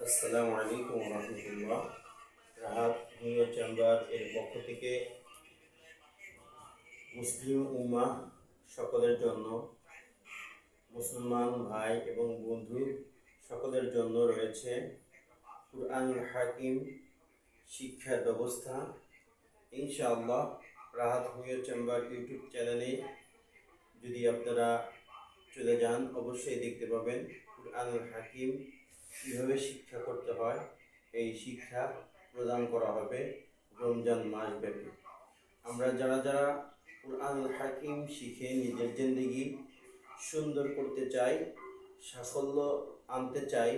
আসসালামু আলাইকুম রহমতুল্লাহ। Rahat homeo chamber এর পক্ষ থেকে মুসলিম উম্মাহ সকলের জন্য, মুসলমান ভাই এবং বন্ধু সকলের জন্য রয়েছে কুরআনুল হাকিম শিক্ষার ব্যবস্থা। ইনশাআল্লাহ রাহাত হোমিও চেম্বার ইউটিউব চ্যানেলে যদি আপনারা চলে যান অবশ্যই দেখতে পাবেন কুরআনুল হাকিম কীভাবে শিক্ষা করতে হয়। এই শিক্ষা প্রদান করা হবে রমজান মাসব্যাপী। আমরা যারা যারা কুরআনুল হাকিম শিখে নিজের জিন্দেগি সুন্দর করতে চাই, সাফল্য আনতে চাই,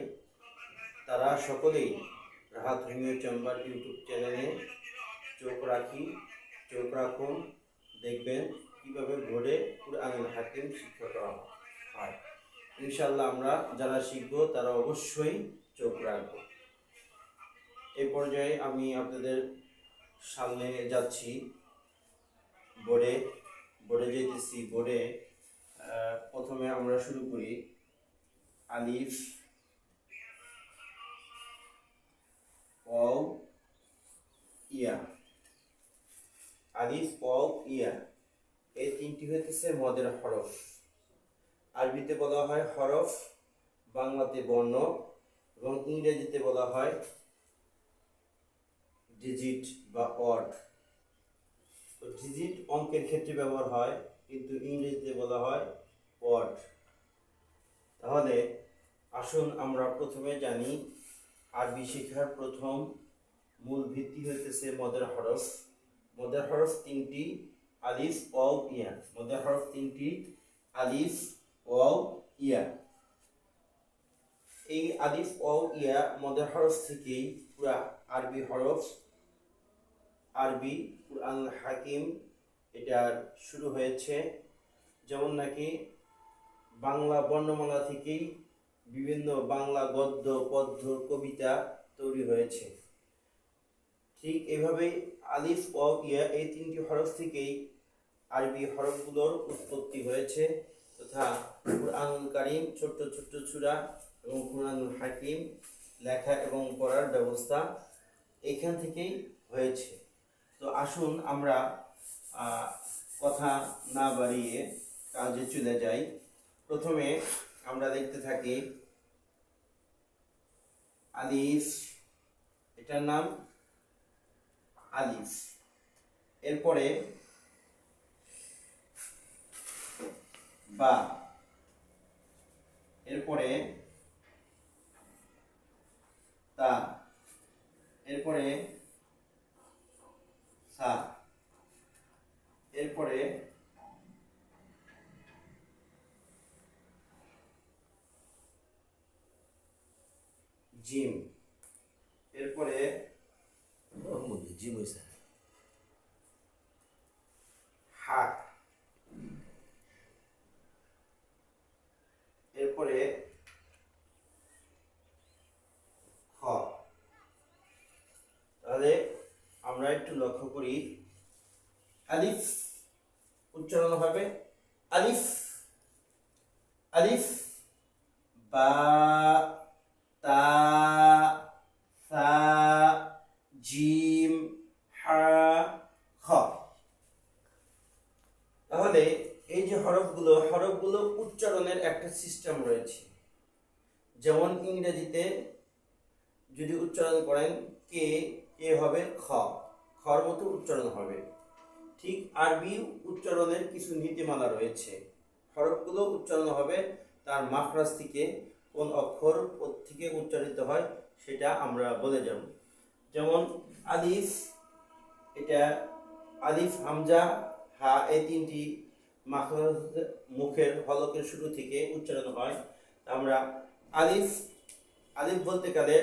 তারা সকলেই রাহাত হোমিও চেম্বার ইউটিউব চ্যানেলে চোখ রাখুন, দেখবেন কীভাবে ঘরে কুরআনুল হাকিম শিক্ষা করা হয়। ইনশাআল্লাহ আমরা যারা শিখব তারা অবশ্যই চোখ রাখব। এই পর্যায়ে আমি আপনাদের সামনে যাচ্ছি, বোর্ডে যেতেছি। বোর্ডে প্রথমে আমরা শুরু করি আলিফ, ওয়াও, ইয়া। আলিফ, ওয়াও, ইয়া এই তিনটি হইতেছে মদের হরফ। আরবিতে বলা হয় হরফ, বাংলাতে বর্ণ এবং ইংরেজিতে বলা হয় ডিজিট বা অড। তো ডিজিট অঙ্কের ক্ষেত্রে ব্যবহার হয়, কিন্তু ইংরেজিতে বলা হয় অড। তাহলে আসুন আমরা প্রথমে জানি আরবি শেখার প্রথম মূল ভিত্তি হইতেছে মদের হরফ। মদের হরফ তিনটি, আলিফ, ওয়াও, ইয়া। মদের হরফ তিনটি, আলিফ, ওয়াও, ইয়া। এই আলিফ, ওয়াও, ইয়া মদের হরফ থেকেই পুরা আরবি হরফ, আরবি কুরআনুল হাকিম এটার শুরু হয়েছে। যেমন নাকি বাংলা বর্ণমালা থেকেই বিভিন্ন বাংলা গদ্য, পদ্য, কবিতা তৈরি হয়েছে। ঠিক এভাবেই আলিফ, ওয়াও, ইয়া এই তিনটি হরফ থেকেই আরবি হরফগুলোর উৎপত্তি হয়েছে, তথা কুরআনুল কারীম ছোট্ট ছোট্ট সূরা এবং কুরআনুল হাকিম লেখা এবং পড়ার ব্যবস্থা এখান থেকেই হয়েছে। তো আসুন আমরা কথা না বাড়িয়ে কাজে চলে যাই। প্রথমে আমরা দেখতে থাকি আলিফ, এটার নাম আলিফ। এরপরে বা, এরপরে তা, এরপরে সা, এরপরে জিম, এরপরে জিম হয়েছে হা, এরপরে খ। তাহলে আমরা একটু লক্ষ্য করি, আলিফ উচ্চারণ হবে আলিফ, আলিফ, বা, তা, সা, জিম, হা, খ। তাহলে এই যে হরফগুলো উচ্চারণের একটা সিস্টেম রয়েছে। যেমন ইংরেজিতে যদি উচ্চারণ করেন কে, কে হবে খ, খর মতো উচ্চারণ হবে। ঠিক আরবি উচ্চারণের কিছু নীতিমালা রয়েছে। হরফগুলো উচ্চারণ হবে তার মাখরাজ থেকে, কোন অক্ষর থেকে উচ্চারিত হয় সেটা আমরা বলে যাব। যেমন আলিফ, এটা আলিফ, হামজা, হা এই তিনটি মাখরাজ মুখের হলকের শুরু থেকে উচ্চারণ হয়। আমরা আলিফ, আলিফ বলতে গেলে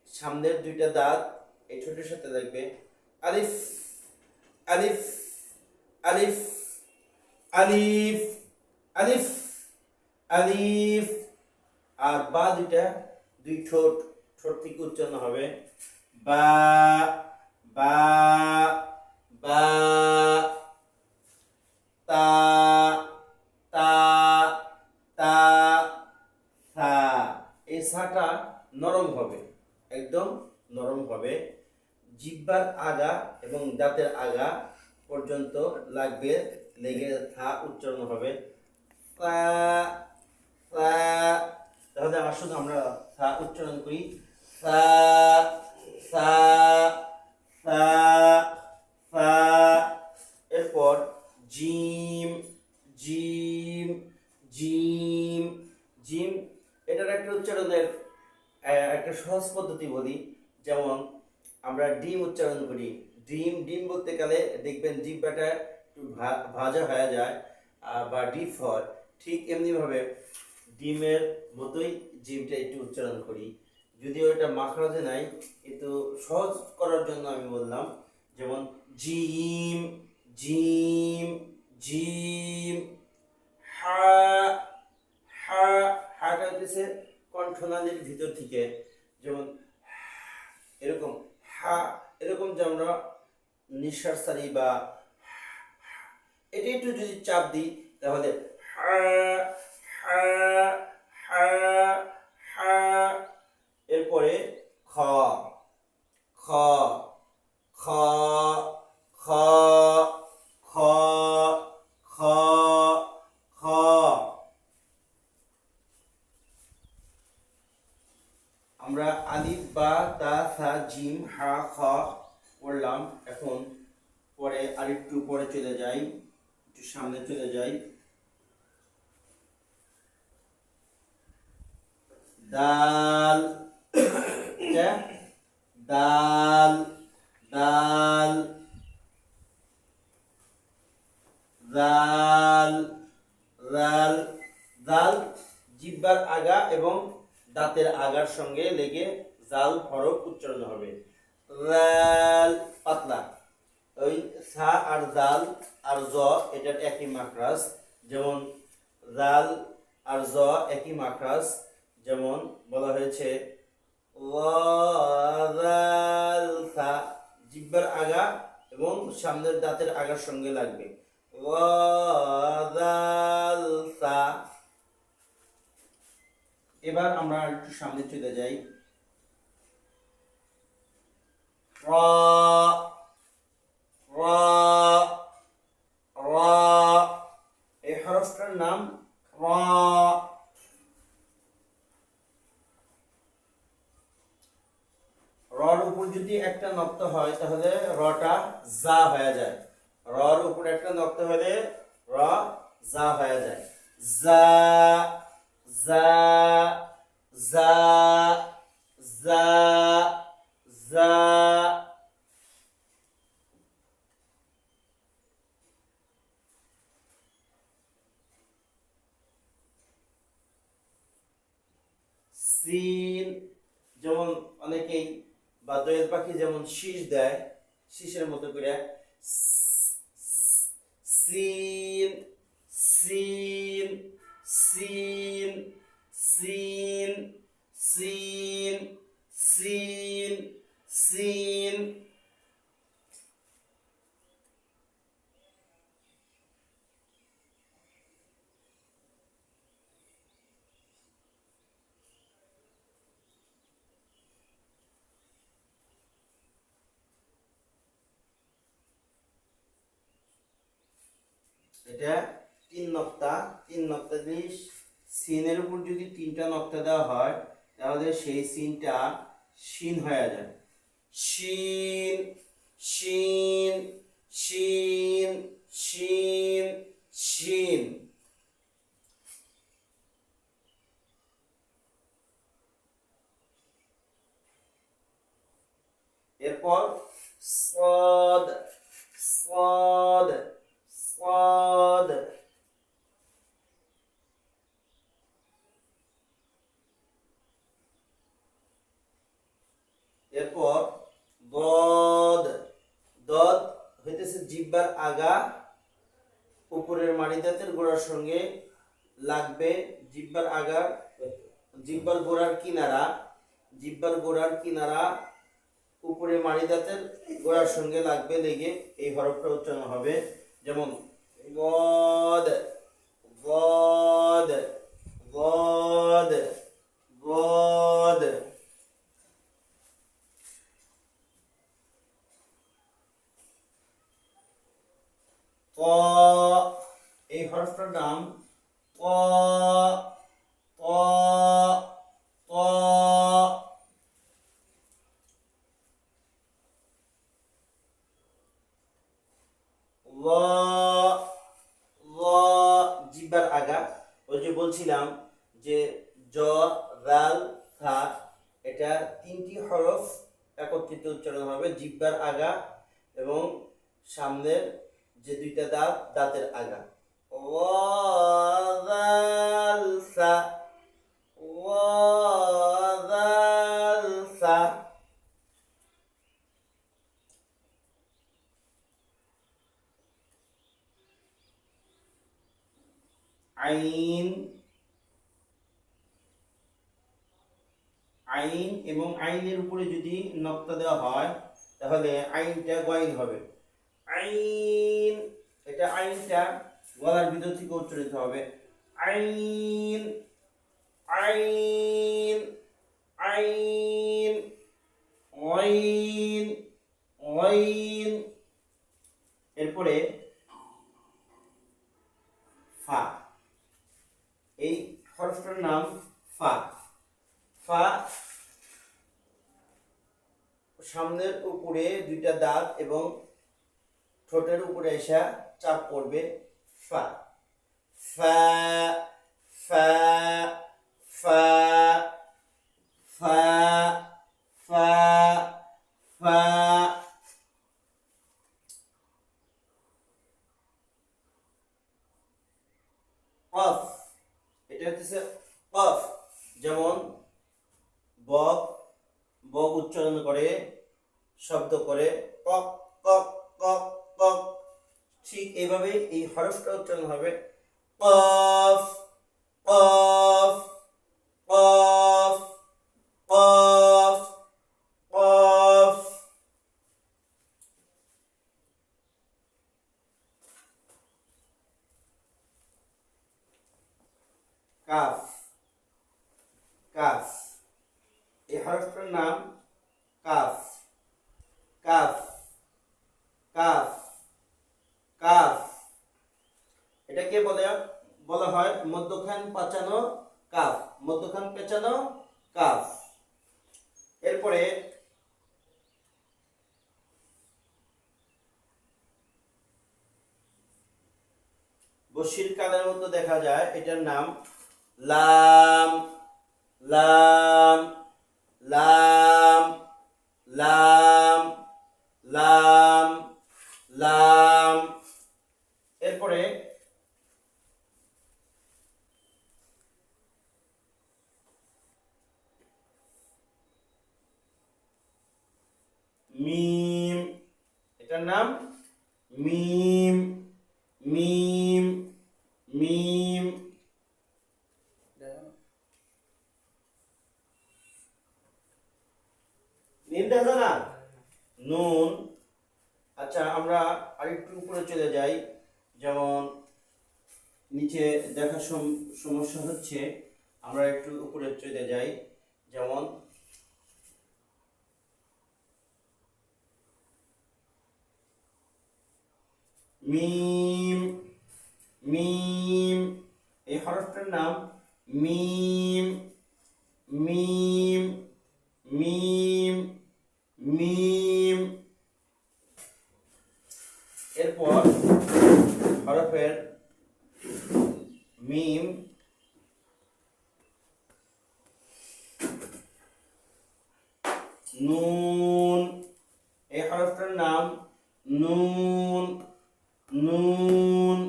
সামনের দুইটা দাঁত এই ঠোঁটের সাথে লাগবে। আলিফ, আলিফ, আলিফ, আলিফ, আলিফ, আলিফ। আর বা দুইটা, দুই ঠোঁট থেকে উচ্চারণ হবে বা, বা, বা, তা, তা, তা, সা। এই সাটা নরম হবে, একদম নরম হবে। জিহ্বার আগা এবং দাঁতের আগা পর্যন্ত লাগবে, লেগে থা উচ্চারণ হবে তা তা। তাহলে আসুন আমরা থা উচ্চারণ করি। তা তা তা তা। এরপর জিম জিম জিম জিম। এটার একটা উচ্চারণের একটা সহজ পদ্ধতি বলি। যেমন আমরা ডিম উচ্চারণ করি, ডিম ডিম বলতে গেলে দেখবেন জিহ্বাটা একটু ভাজা হয়ে যায় বা ডিপ হয়। ঠিক এমনিভাবে ডিমের মতোই জিমটা একটু উচ্চারণ করি, যদিও এটা মাখরাজে নাই, কিন্তু সহজ করার জন্য আমি বললাম। যেমন জিম জিম জিম। হা হা। হাটা হচ্ছে কণ্ঠনালীর ভিতর থেকে, যেমন এরকম হা, এরকম যে আমরা নিঃশ্বাস ছাড়ি বা এটা একটু যদি চাপ দিই তাহলে হা হা হা হা। এরপরে খ খ খ খ খ খ খ। আমরা আলিফ বা তা সা জিম হা খ পড়লাম। এখন পরে আরেকটু পরে চলে যাই, একটু সামনে চলে যাই। দাল দাল দাল দাল দাল দাল। জিহ্বার আগা এবং দাঁতের আগার সঙ্গে লেগে জাল হরফ উচ্চারণ হবে। দাল পাতলা। ওই সা আর দাল আর জ এটার একই মাখরাজ। যেমন দাল আর জ একই মাখরাজ। যেমন বলা হয়েছে দাল সা, জিহ্বার আগা এবং সামনের দাঁতের আগার সঙ্গে লাগবে। দাল সা। এবার আমরা একটু সামনে চলে যাই। র র র। এই হরফটার নাম র। রর উপর যদি একটা নক্ত হয় তাহলে রটা জা হয়ে যায়। রর উপর একটা নক্ত হলে র জা হয়ে যায়। জা জা জা জা জা। সিন। যেমন অনেকেই বা দোয়েল পাখি যেমন শীষ দেয়, শীষের মতো করে সিন সিন সিন সিন সিন সিন সিন। এটা তিন নক্তা। তিন নক্তা দিয়ে সিনের উপর যদি তিনটা নক্তা দেওয়া হয় তাহলে সেই সিনটা শিন হয়ে যায়। শিন শিন শিন শিন শিন। এরপর صاد صاد صاد। এরপর ضاد ضاد হইতেছে জিহ্বার আগা উপরের মাড়ি দাঁতের গোড়ার সঙ্গে লাগবে। জিহ্বার আগা, জিহ্বার গোড়ার কিনারা, জিহ্বার গোড়ার কিনারা উপরে মাড়ি দাঁতের গোড়ার সঙ্গে লাগবে, লেগে এই হরফটা উচ্চারণ হবে। যেমন গদ গদ গদ গদ এই হরফটার নাম ক ক ক। ল ল জিহ্বার আগা। ওই যে বলছিলাম যে জ রাল থা, এটা তিনটি হরফ একত্রিত উচ্চারণ হবে, জিহ্বার আগা এবং সামনের যে দুইটা দাঁত, দাঁতের আগা। ল রাল সা, ল রাল সা। আইন, আইন এবং আইনের উপরে যদি নক্তা দেওয়া হয় তাহলে আইনটা গয়ন হবে। আইন, এটা আইনটা গলার ভিতর থেকে উচ্চারিত হবে। আইন আইন আইন। Wine wine. এরপরে ফা, এই হরফটার নাম ফা। ফা সামনের উপরে দুইটা দাঁত এবং ঠোঁটের উপরে এসে চাপ পড়বে। ফা ফা ফা ফা ফা ফা ফা। কফ, এটা হচ্ছে কফ। যেমন বক, বক উচ্চারণ করে, শব্দ করে কক কক কক কক, ঠিক এইভাবে এই হরফটা উচ্চারণ হবে কফ কফ কফ কফ কফ। কাফ, কাফ, এই হরফটার নাম কাফ। Calf calf calf. এটাকে বলা হয় মধ্যখান পাচানো কাফ, মধ্যখান পেঁচানো কাফ। এরপরে বশির কালের মতো দেখা যায়, এটার নাম লাম লাম লাম লাম লাম লাম। এরপরে মিম, এটার নাম মিম মিম মিম। মিম দেখা যায় না? নুন। আচ্ছা, আমরা আরেকটু উপরে চলে যাই। যেমন নিচে দেখার সমস্যা হচ্ছে, আমরা একটু উপরে চলে যাই। যেমন মিম মিম, এই হরফটার নাম মিম মিম মিম মিম। এরপর হরফের মিম, নুন, এই হরফটার নাম নুন নুন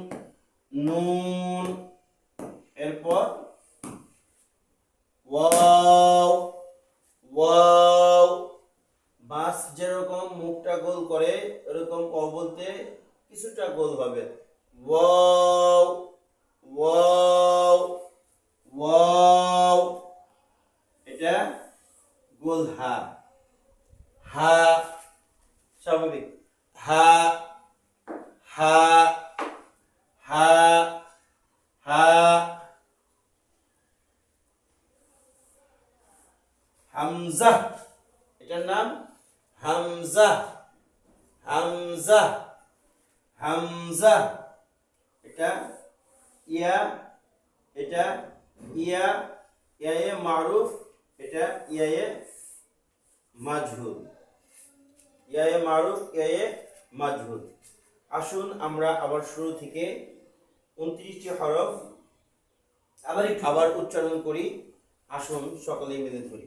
নুন। এরপর ওয়াও ওয়াও, বাস যেরকম মুখটা গোল করে এরকম ও বলতে কিছুটা গোল হবে। ওয়াও ওয়াও ওয়াও, এটা গোল হা। হা স্বাভাবিক, হা হা হা হা। হামজা, এটার নাম হামজা হামজা হামজা। এটা ইয়া, এটা ইয়া, ইয়ায়ে মারুফ, এটা ইয়ায়ে মাজহুর, ইয়ায়ে মারুফ, ইয়ায়ে মাজহুর। আসুন আমরা আবার শুরু থেকে 29টি হরফ আবার উচ্চারণ করি। আসুন সকলেই মিলে ধরি।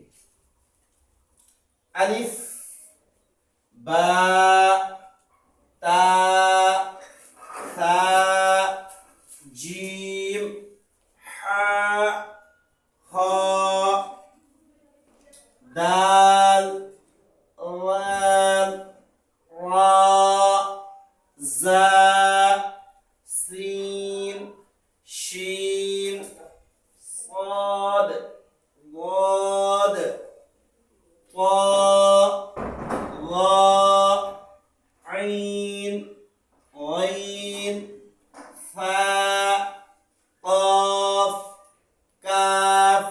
আলিফ, বা, তা, সা, জিম, হা, খ, দাল, লাম, রা, জা, সিন, শিন, صاد، ضاد، طاء، ظاء، عين، غين، فاء، قاف، كاف،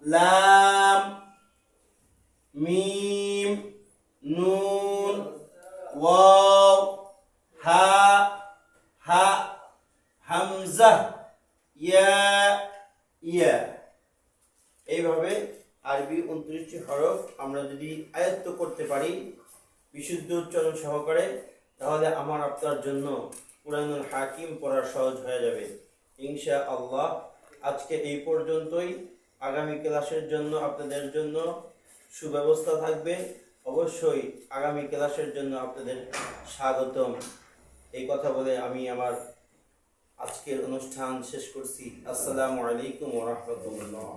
لام، ميم، نون، واو، هاء، هاء، হামজা, ইয়া, ইয়া। এইভাবে আরবি 29টি হরফ আমরা যদি আয়ত্ত করতে পারি বিশুদ্ধ উচ্চারণ সহকারে, তাহলে আমার আপনার জন্য কুরআনুল হাকিম পড়া সহজ হয়ে যাবে ইনশাআল্লাহ। আজকে এই পর্যন্তই। আগামী ক্লাসের জন্য আপনাদের জন্য সুব্যবস্থা থাকবে। অবশ্যই আগামী ক্লাসের জন্য আপনাদের স্বাগতম। এই কথা বলে আমি আমার আজকের অনুষ্ঠান শেষ করছি। আসসালামু আলাইকুম ওয়া রাহমাতুল্লাহ।